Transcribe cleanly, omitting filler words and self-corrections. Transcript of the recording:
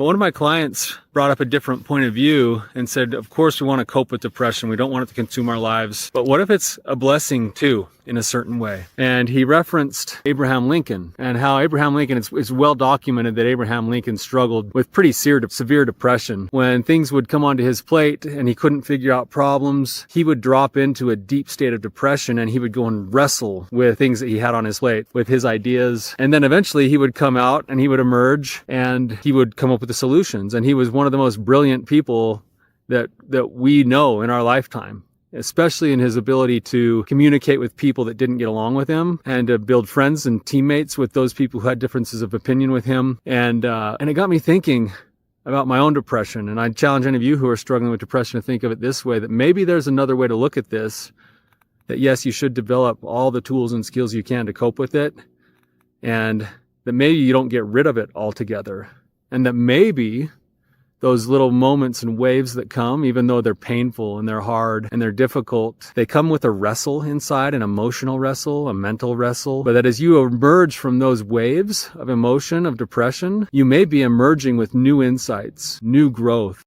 But one of my clients brought up a different point of view and said, of course we want to cope with depression. We don't want it to consume our lives. But what if it's a blessing too, in a certain way? And he referenced Abraham Lincoln and how Abraham Lincoln, it's well documented that Abraham Lincoln struggled with pretty severe depression. When things would come onto his plate and he couldn't figure out problems, he would drop into a deep state of depression and he would go and wrestle with things that he had on his plate, with his ideas. And then eventually he would come out and he would emerge and he would come up with the solutions. And he was one of the most brilliant people that we know in our lifetime, especially in his ability to communicate with people that didn't get along with him and to build friends and teammates with those people who had differences of opinion with him. And it got me thinking about my own depression. And I challenge any of you who are struggling with depression to think of it this way, that maybe there's another way to look at this, that yes, you should develop all the tools and skills you can to cope with it, and that maybe you don't get rid of it altogether, and that maybe those little moments and waves that come, even though they're painful and they're hard and they're difficult, they come with a wrestle inside, an emotional wrestle, a mental wrestle. But that as you emerge from those waves of emotion, of depression, you may be emerging with new insights, new growth,